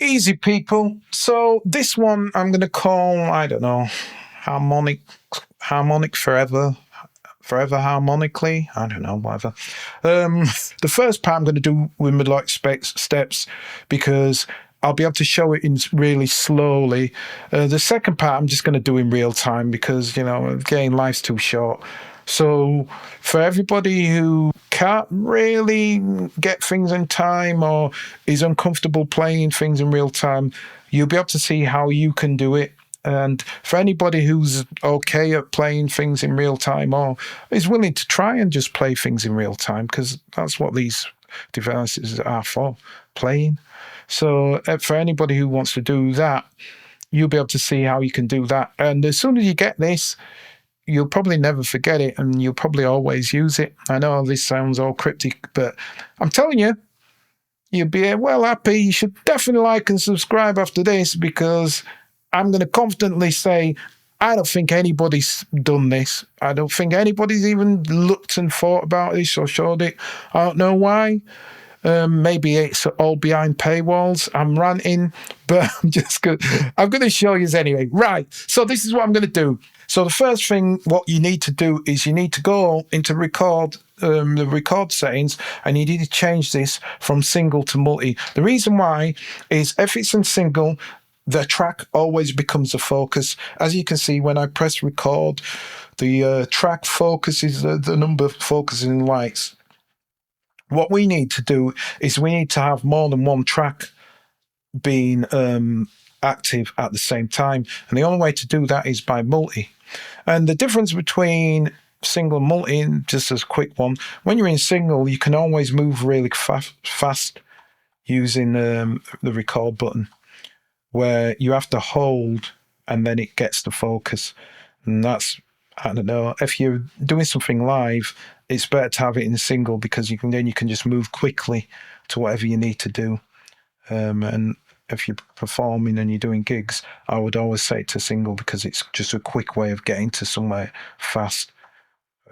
Easy, people. So this one I'm going to call, I don't know, harmonic forever harmonically. I don't know, whatever. The first part I'm going to do with melodic steps because I'll be able to show it in really slowly. The second part I'm just going to do in real time because, again, life's too short. So for everybody who can't really get things in time or is uncomfortable playing things in real time, you'll be able to see how you can do it. And for anybody who's okay at playing things in real time or is willing to try and just play things in real time, because that's what these devices are for, playing. So for anybody who wants to do that, you'll be able to see how you can do that. And as soon as you get this, you'll probably never forget it and you'll probably always use it. I know this sounds all cryptic, but I'm telling you, you'll be well happy. You should definitely like and subscribe after this because I'm going to confidently say, I don't think anybody's done this. I don't think anybody's even looked and thought about this or showed it. I don't know why. Maybe it's all behind paywalls. I'm ranting, but I'm going to show you anyway. Right. So this is what I'm going to do. So the first thing, what you need to do is you need to go into the record settings, and you need to change this from single to multi. The reason why is if it's in single, the track always becomes a focus. As you can see, when I press record, the track focuses, the number of focusing lights. What we need to do is we need to have more than one track being active at the same time. And the only way to do that is by multi. And the difference between single and multi, just as a quick one, when you're in single, you can always move really fast using the record button, where you have to hold and then it gets the focus. And that's, I don't know, if you're doing something live, it's better to have it in single because you can just move quickly to whatever you need to do. And if you're performing and you're doing gigs, I would always say to single because it's just a quick way of getting to somewhere fast.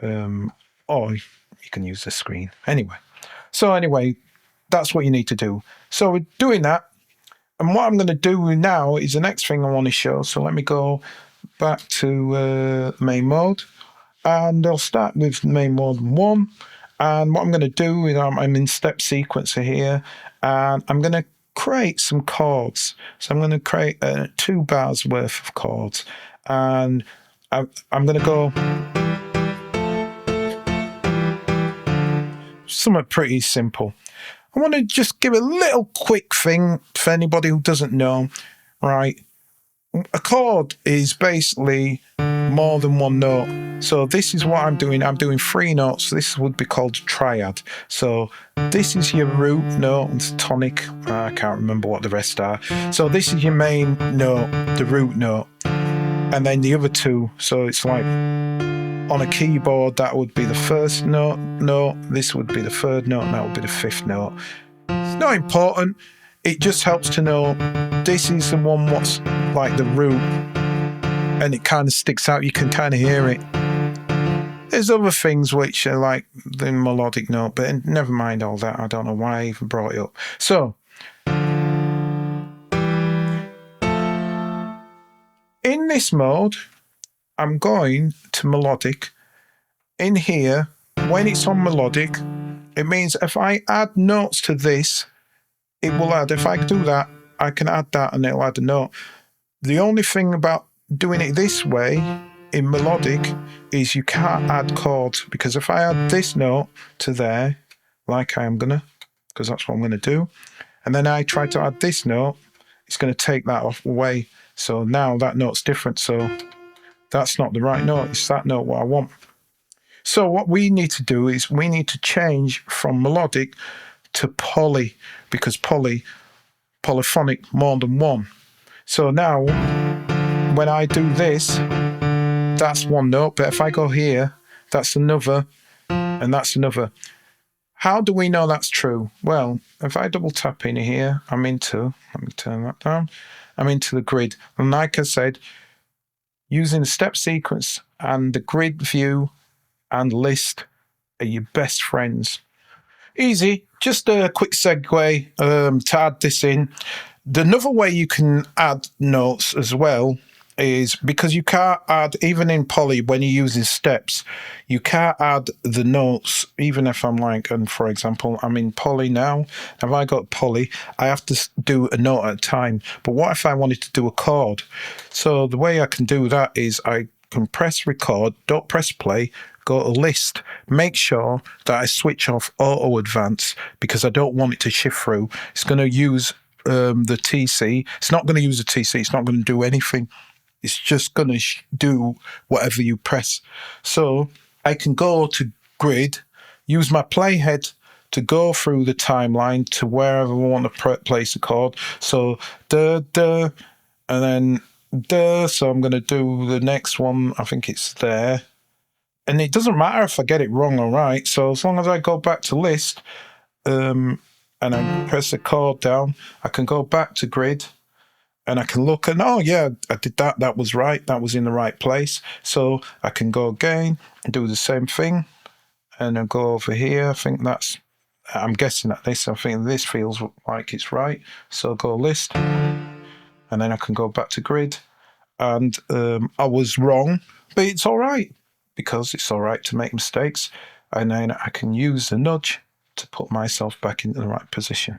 Or you can use the screen. Anyway, that's what you need to do. So we're doing that. And what I'm going to do now is the next thing I want to show. So let me go back to main mode. And I'll start with main mode 1. And what I'm going to do is I'm in step sequencer here. And I'm going to create some chords. So I'm going to create 2 bars worth of chords. And I'm going to go something pretty simple. I want to just give a little quick thing for anybody who doesn't know, right? A chord is basically more than one note. So this is what I'm doing. I'm doing 3 notes. This would be called triad. So this is your root note, it's tonic. I can't remember what the rest are. So this is your main note, the root note. And then the other 2. So it's like on a keyboard, that would be the first note, this would be the 3rd note, and that would be the 5th note. It's not important. It just helps to know this is the one what's like the root, and it kind of sticks out. You can kind of hear it. There's other things which are like the melodic note, but never mind all that. I don't know why I even brought it up. So in this mode, I'm going to melodic. In here, when it's on melodic, it means if I add notes to this, it will add. If I do that, I can add that and it'll add a note. The only thing about doing it this way in melodic is you can't add chords, because if I add this note to there, like I am gonna, because that's what I'm gonna do, and then I try to add this note, it's gonna take that off away. So now that note's different. So that's not the right note. It's that note what I want. So what we need to do is we need to change from melodic to poly, because polyphonic, more than one. So now when I do this, that's one note, but if I go here, that's another, and that's another. How do we know that's true? Well, if I double tap in here, let me turn that down, I'm into the grid. And like I said, using the step sequence and the grid view and list are your best friends. Easy, just a quick segue to add this in. Another way you can add notes as well is because you can't add, even in poly, when you're using steps, you can't add the notes, even if I'm like, and for example, I'm in poly now. If I got poly, I have to do a note at a time. But what if I wanted to do a chord? So the way I can do that is I can press record, don't press play, go to list, make sure that I switch off auto advance because I don't want it to shift through. It's going to use the TC. It's not going to use the TC. It's not going to do anything. It's just going to do whatever you press. So I can go to grid, use my playhead to go through the timeline to wherever I want to place a chord. So da da, and then da. So I'm going to do the next one. I think it's there. And it doesn't matter if I get it wrong or right. So as long as I go back to list and I press the chord down, I can go back to grid. And I can look and, oh, yeah, I did that. That was right. That was in the right place. So I can go again and do the same thing. And then go over here. I think that's, I'm guessing at this. I think this feels like it's right. So go list. And then I can go back to grid. And I was wrong, but it's all right because it's all right to make mistakes. And then I can use the nudge to put myself back into the right position.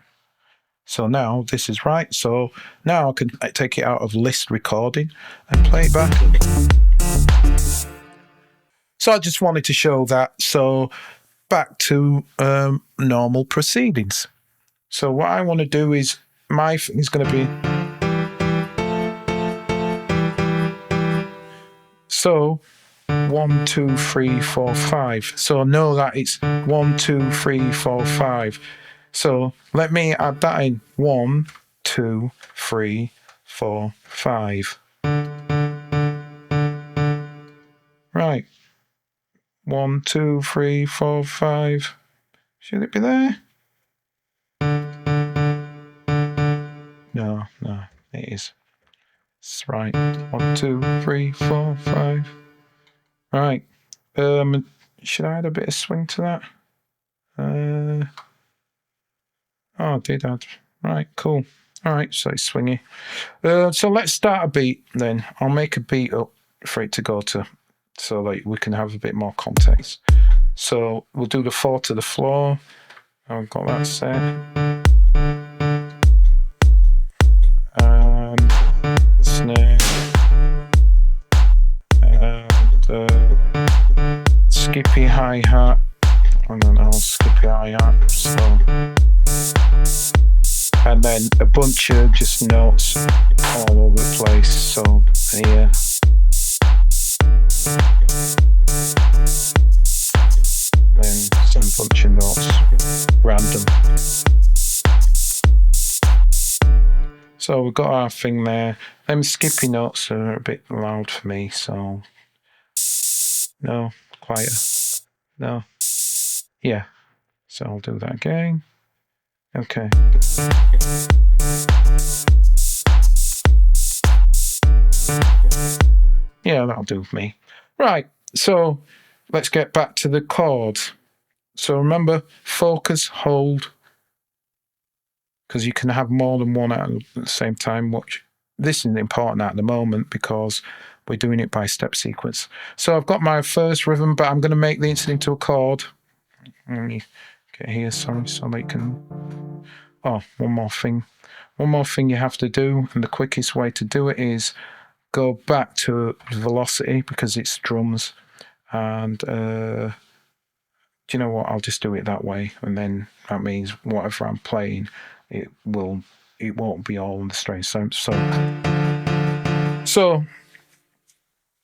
So now this is right. So now I can take it out of list recording and play it back. So I just wanted to show that. So back to normal proceedings. So what I want to do is my thing is going to be. So 1, 2, 3, 4, 5. So know that it's 1, 2, 3, 4, 5. So let me add that in. 1, 2, 3, 4, 5. Right. 1, 2, 3, 4, 5. Should it be there? No, it is. It's right. 1, 2, 3, 4, 5. Right. Should I add a bit of swing to that? Oh, I did add. Right, cool. All right, so it's swingy. So let's start a beat then. I'll make a beat up for it to go to, so that we can have a bit more context. So we'll do the 4 to the floor. I've got that set. And snare. And skippy hi-hat. I don't know, skippy hi-hat. So. And then a bunch of just notes all over the place. So here. Then some bunch of notes, random. So we've got our thing there. Them skippy notes are a bit loud for me, so no, quieter. No. Yeah. So I'll do that again. Okay. Yeah, that'll do for me. Right, so let's get back to the chords. So remember, focus, hold, because you can have more than one at the same time. Watch. This is important at the moment because we're doing it by step sequence. So I've got my first rhythm, but I'm going to make the instant into a chord. Let me get here, sorry, so they can. Oh, one more thing. One more thing you have to do, and the quickest way to do it is go back to velocity because it's drums. And do you know what? I'll just do it that way, and then that means whatever I'm playing, it won't be all on the straight. So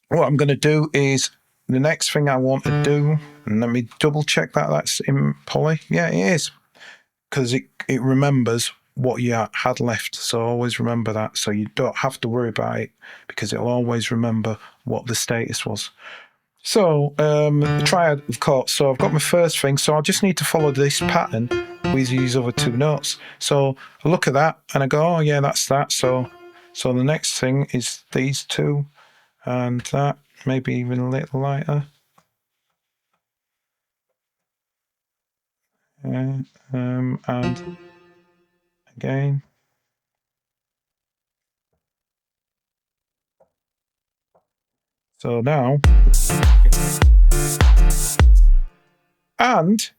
what I'm going to do is the next thing I want to do, and let me double check that that's in poly. Yeah, it is, because it remembers what you had left. So always remember that. So you don't have to worry about it because it'll always remember what the status was. So the triad of chords. So I've got my first thing. So I just need to follow this pattern with these other two notes. So I look at that and I go, oh yeah, that's that. So the next thing is these two and that, maybe even a little lighter. And again. So now, and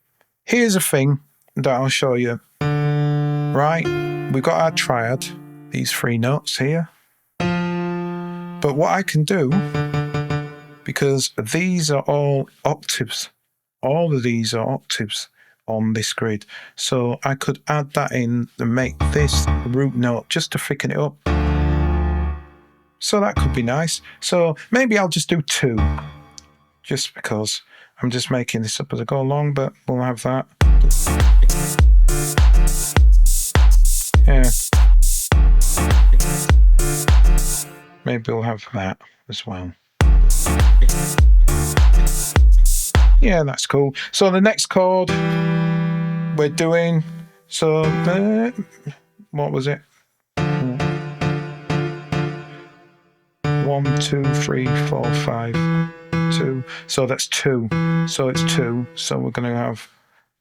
here's a thing that I'll show you. Right, we've got our triad, these 3 notes here. But what I can do, because these are all octaves, all of these are octaves on this grid. So I could add that in and make this root note just to thicken it up. So that could be nice. So maybe I'll just do 2, just because I'm just making this up as I go along, but we'll have that. Yeah. Maybe we'll have that as well. Yeah, that's cool. So the next chord we're doing, so what was it? 1, 2, 3, 4, 5, 2. So that's 2. So it's 2. So we're going to have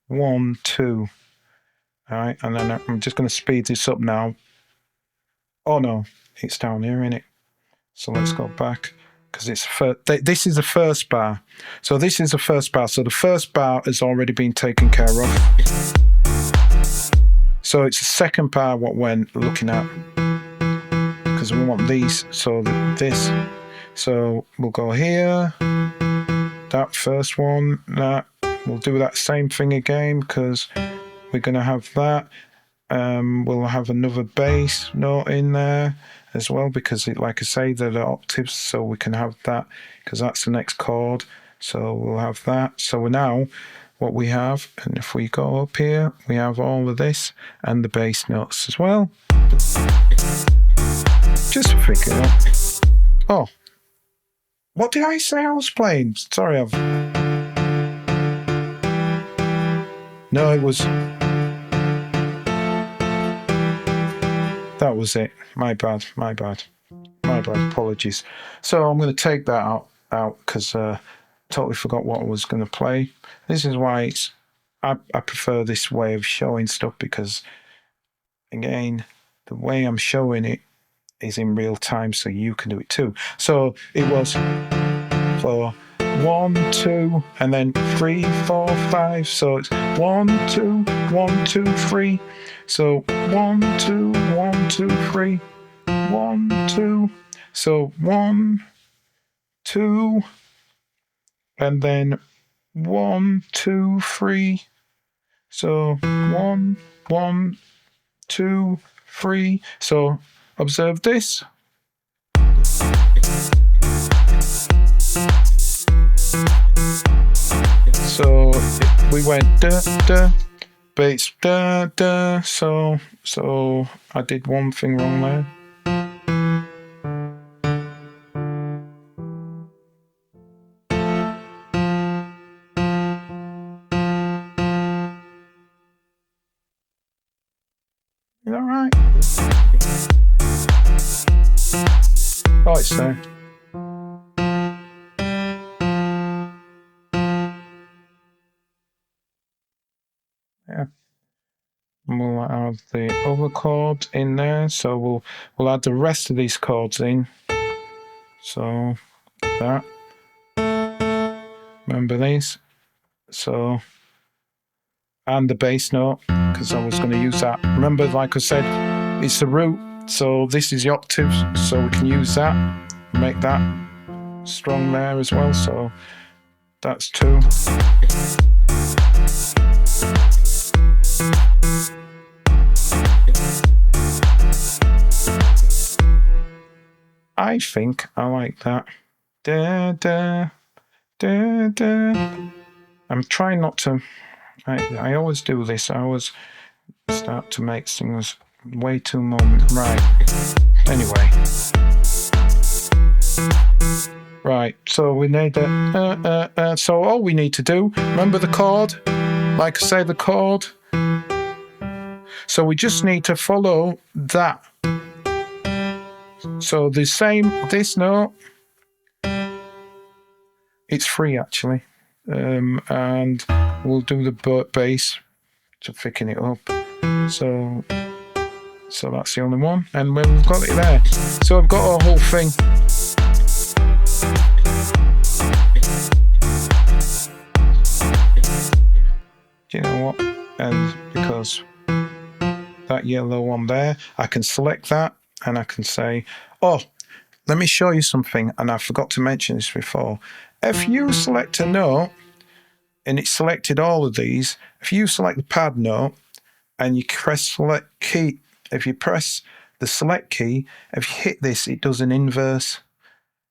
1, 2. All right, and then I'm just going to speed this up now. Oh no, it's down here, isn't it? So let's go back, because it's this is the first bar. So this is the first bar. So the first bar has already been taken care of. So it's the second bar what we're looking at, because we want these. So this. So we'll go here. That first one. That we'll do that same thing again, because we're going to have that. We'll have another bass note in there as well, because like I say, they're the octaves, so we can have that, because that's the next chord. So we'll have that. So now what we have, and if we go up here, we have all of this and the bass notes as well. Just to figure it out. Oh, what did I say I was playing? Sorry, no, it was... That was it. My bad. Apologies. So I'm going to take that out because totally forgot what I was going to play. This is why I prefer this way of showing stuff, because again, the way I'm showing it is in real time, so you can do it too. So it was for 1, 2, and then 3, 4, 5. So it's 1, 2, 1, 2, 3. So 1, 2, 1, 2, 3, 1, 2. So 1, 2, and then 1, 2, 3. So 1, 1, 2, 3. So observe this. So we went da da, bass da da. So I did one thing wrong there. Is that right? Oh, it's there. Yeah. And we'll add the other chord in there. So we'll add the rest of these chords in. So that. Remember these? So, and the bass note, because I was going to use that. Remember, like I said, it's the root. So this is the octave. So we can use that, make that strong there as well. So that's 2. I think I like that. Da da da da. I'm trying not to. I always do this. I always start to make things way too right. Anyway. Right, so we need that. So all we need to do, remember the chord? Like I say, the chord. So we just need to follow that. So the same, this note, it's 3 actually. And we'll do the bass to thicken it up. So that's the only one, and we've got it there. So I've got a whole thing. Do you know what? And because that yellow one there, I can select that and I can say, oh, let me show you something. And I forgot to mention this before. If you select a note and it selected all of these, if you select the pad note and you press select key, if you press the select key, if you hit this, it does an inverse.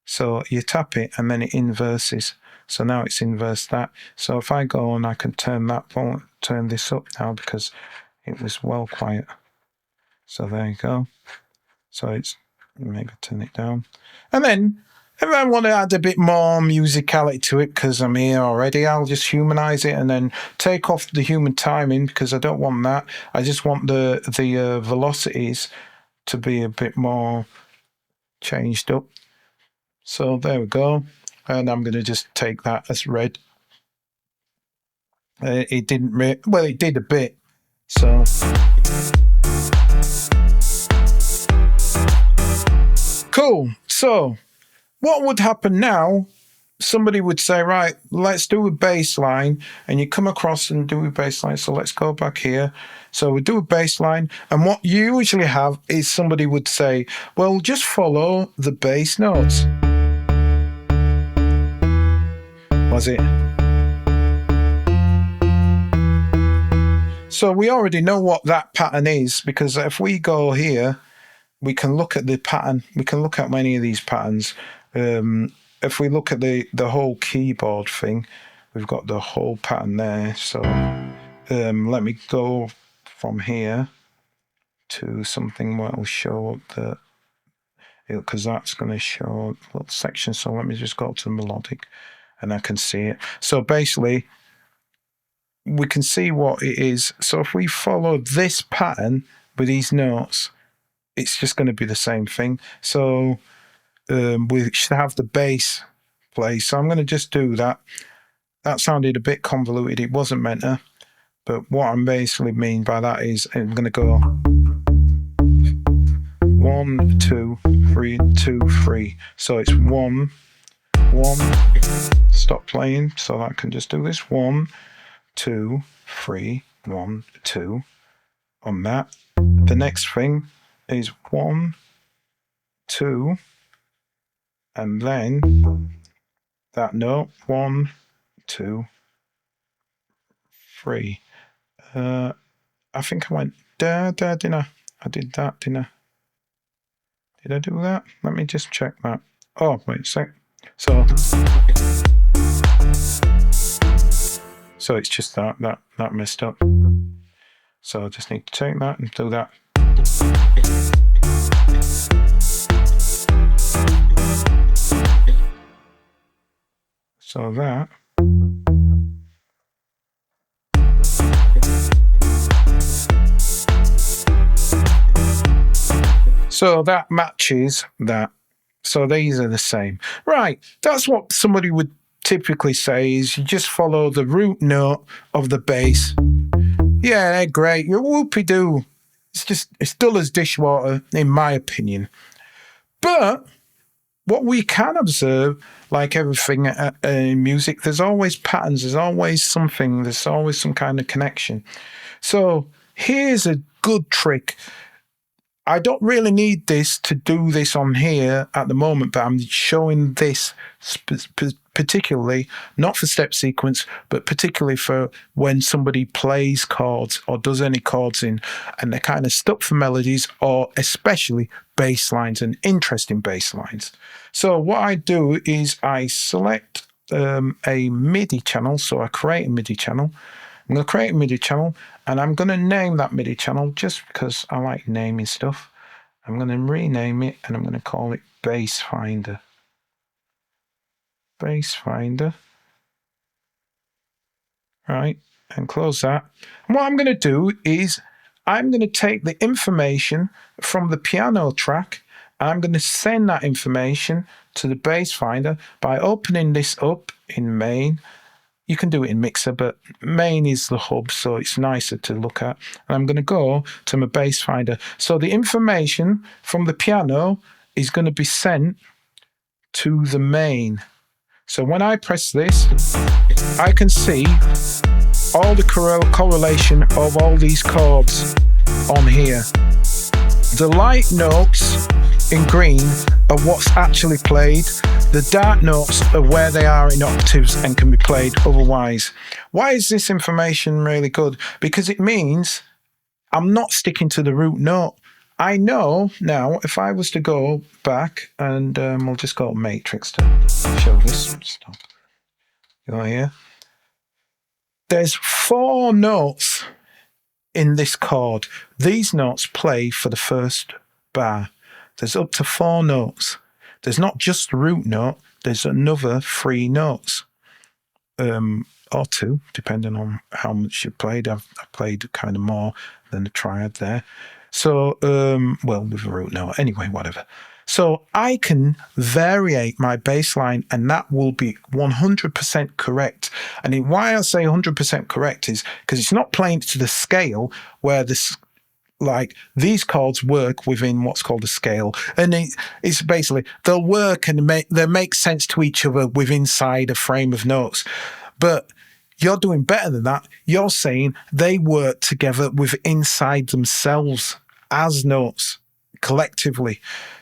So you tap it and then it inverses. So now it's inverse that. So if I go and I can turn this up now because it was well quiet. So there you go. So it's, maybe turn it down. And then if I want to add a bit more musicality to it because I'm here already, I'll just humanize it and then take off the human timing because I don't want that. I just want the velocities to be a bit more changed up. So there we go. And I'm going to just take that as red. It didn't, well, it did a bit. So. Cool. So what would happen now? Somebody would say, right, let's do a bass line. And you come across and do a bass line. So let's go back here. So we do a bass line. And what you usually have is somebody would say, well, just follow the bass notes. Was it? So we already know what that pattern is because if we go here, we can look at the pattern. We can look at many of these patterns. If we look at the whole keyboard thing, we've got the whole pattern there. So let me go from here to something that will show up the, because that's going to show a little section. So let me just go to the melodic and I can see it. So basically, we can see what it is. So if we follow this pattern with these notes, it's just going to be the same thing. So we should have the bass play. So I'm going to just do that. That sounded a bit convoluted. It wasn't meant to. But what I'm basically mean by that is I'm going to go 1, 2, 3, 2, 3. So it's 1, 1. Stop playing. So I can just do this. 1, 2, 3, 1, 2 on that. The next thing is 1, 2, and then that note 1, 2, 3. I think I went da da, didn't I? I did that, didn't I? Did I do that? Let me just check that. Oh, wait a sec. So it's just that messed up. So I just need to take that and do that. So that. So that matches that. So these are the same. Right, that's what somebody would typically say is you just follow the root note of the bass. Yeah, they're great. You're whoopie-doo. It's dull as dishwater, in my opinion. But what we can observe, like everything in music, there's always patterns, there's always something, there's always some kind of connection. So here's a good trick. I don't really need this to do this on here at the moment, but I'm showing this particularly, not for step sequence, but particularly for when somebody plays chords or does any chords in, and they're kind of stuck for melodies or especially bass lines and interesting bass lines. So what I do is I select a MIDI channel. So I create a MIDI channel. I'm going to create a MIDI channel and I'm going to name that MIDI channel just because I like naming stuff. I'm going to rename it and I'm going to call it Bass Finder. Bass Finder. Right, and close that. And what I'm going to do is I'm going to take the information from the piano track and I'm going to send that information to the Bass Finder by opening this up in Main. You can do it in Mixer, but Main is the hub, so it's nicer to look at. And I'm going to go to my Bass Finder. So the information from the piano is going to be sent to the Main. So when I press this, I can see all the correlation of all these chords on here. The light notes in green are what's actually played. The dark notes are where they are in octaves and can be played otherwise. Why is this information really good? Because it means I'm not sticking to the root note. I know now if I was to go back and we'll just go to Matrix to show this stuff. Go here. There's 4 notes in this chord. These notes play for the first bar. There's up to 4 notes. There's not just the root note, there's another 3 notes. Or 2, depending on how much you played. I've played kind of more than the triad there. So, well, with a root note. Anyway, whatever. So I can variate my bass line and that will be 100% correct. And why I say 100% correct is because it's not playing to the scale where this, like these chords work within what's called a scale. And it's basically, they'll work and they'll make sense to each other within inside a frame of notes. But you're doing better than that. You're saying they work together with inside themselves as notes collectively.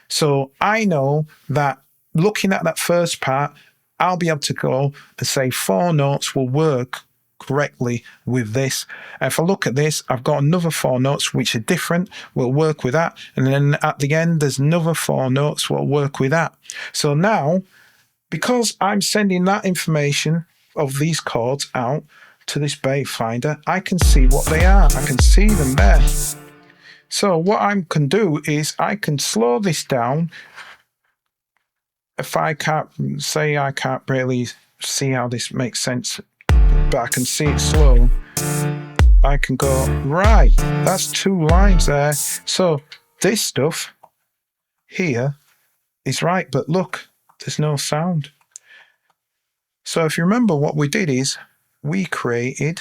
So I know that looking at that first part, I'll be able to go and say 4 notes will work correctly with this. And if I look at this, I've got another 4 notes which are different, will work with that. And then at the end, there's another 4 notes will work with that. So now, because I'm sending that information of these chords out to this bass finder, I can see what they are. I can see them there. So what I can do is I can slow this down. If I can't say I can't really see how this makes sense, but I can see it slow, I can go, right, that's 2 lines there. So this stuff here is right, but look, there's no sound. So if you remember what we did is we created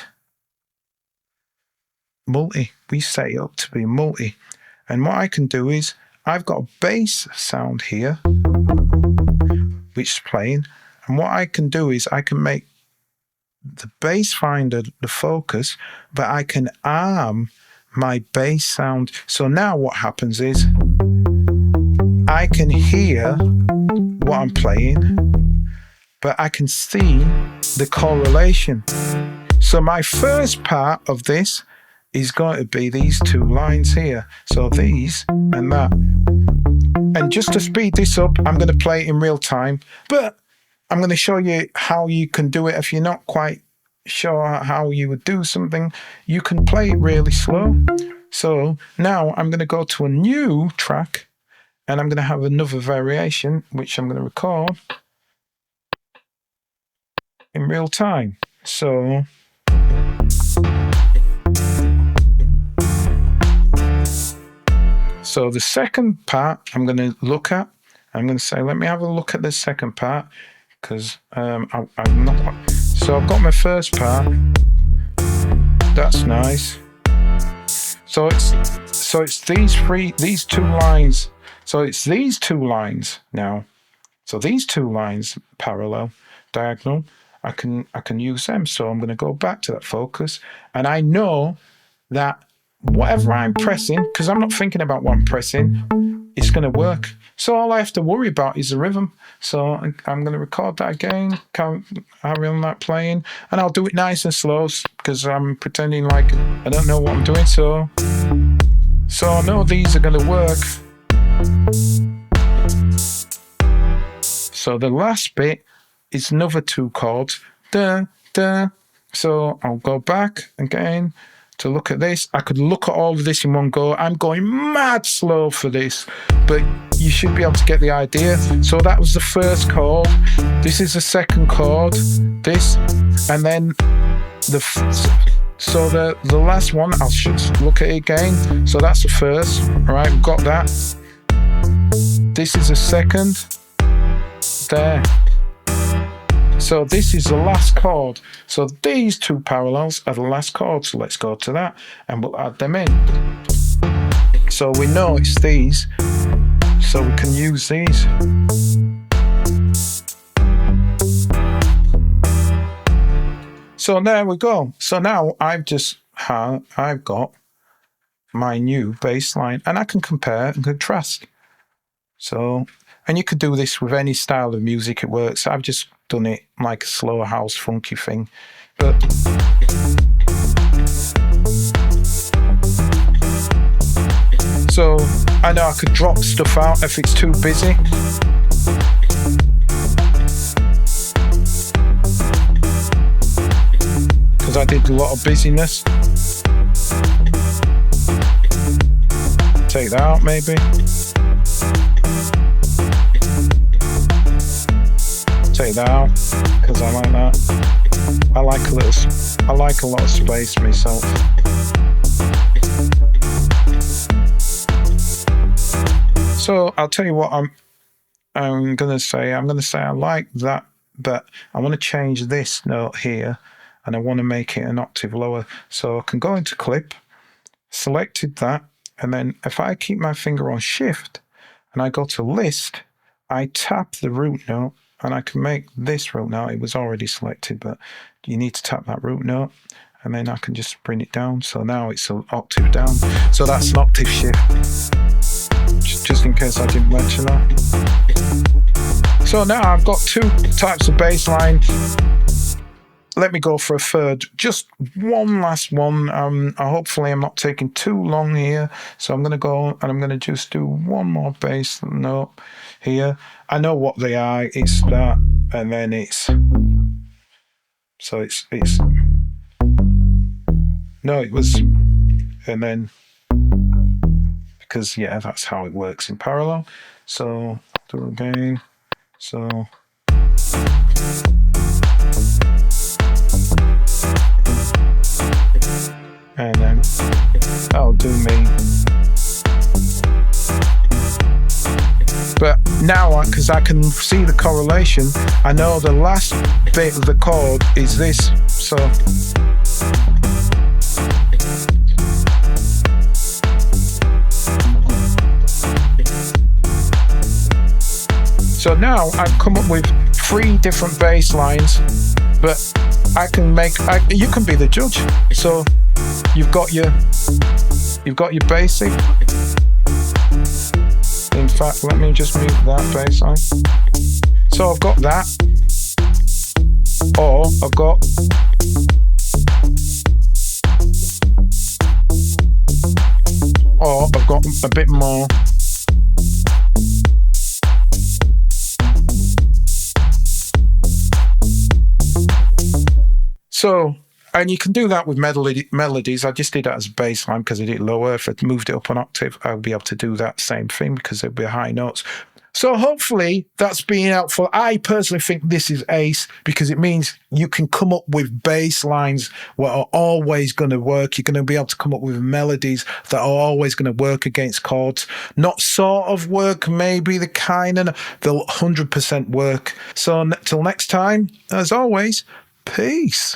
multi. We set it up to be multi. And what I can do is I've got a bass sound here which is playing. And what I can do is I can make the bass finder the focus, but I can arm my bass sound. So now what happens is I can hear what I'm playing, but I can see the correlation. So my first part of this is going to be these 2 lines here. So these and that. And just to speed this up, I'm going to play it in real time, but I'm going to show you how you can do it. If you're not quite sure how you would do something, you can play it really slow. So now I'm going to go to a new track and I'm going to have another variation, which I'm going to record in real time. So the second part I'm going to look at, I'm going to say, let me have a look at the second part, because I'm not. So I've got my first part. That's nice. So it's these 2 lines. So it's these 2 lines now. So these 2 lines parallel, diagonal. I can use them. So I'm going to go back to that focus, and I know that whatever I'm pressing, because I'm not thinking about what I'm pressing, it's going to work. So all I have to worry about is the rhythm. So I'm going to record that again, carry on that playing, and I'll do it nice and slow because I'm pretending like I don't know what I'm doing. So I know these are going to work. So the last bit is another 2 chords. Da, da. So I'll go back again to look at this. I could look at all of this in one go. I'm going mad slow for this, but you should be able to get the idea. So that was the first chord. This is the second chord. This, and then the last one. I'll look at it again. So that's the first. All right, we've got that. This is the second. There. So this is the last chord. So these 2 parallels are the last chord. So let's go to that and we'll add them in. So we know it's these. So we can use these. So there we go. So now I've got my new bass line, and I can compare and contrast. So, and you could do this with any style of music, it works. I've just done it like a slow house funky thing. But so I know I could drop stuff out if it's too busy. Because I did a lot of busyness. Take that out maybe. Take that out because I like that. I like a lot of space myself. So I'll tell you what I'm gonna say. I'm gonna say I like that, but I want to change this note here, and I want to make it an octave lower. So I can go into clip, selected that, and then if I keep my finger on shift and I go to list, I tap the root note. And I can make this root note. It was already selected, but you need to tap that root note, and then I can just bring it down. So now it's an octave down. So that's an octave shift, just in case I didn't mention that. So now I've got two types of bass line. Let me go for a third, just one last one. Hopefully I'm not taking too long here. So I'm going to go and I'm going to just do one more bass note here. I know what they are. It's that, and then it's, so it's, no, it was, and then, because yeah, that's how it works in parallel. So do it again. So. And then that'll do me. But now, because I can see the correlation, I know the last bit of the chord is this. So now I've come up with 3 different bass lines, but I can make. You can be the judge. So you've got your basic. In fact, let me just mute that bass line. So I've got that, or I've got a bit more. So, and you can do that with melodies. I just did that as a bass line because I did it lower. If I moved it up an octave, I would be able to do that same thing because there'd be high notes. So hopefully that's been helpful. I personally think this is ace because it means you can come up with bass lines that are always going to work. You're going to be able to come up with melodies that are always going to work against chords. Not sort of work, maybe the kind of, they'll 100% work. So till next time, as always, peace.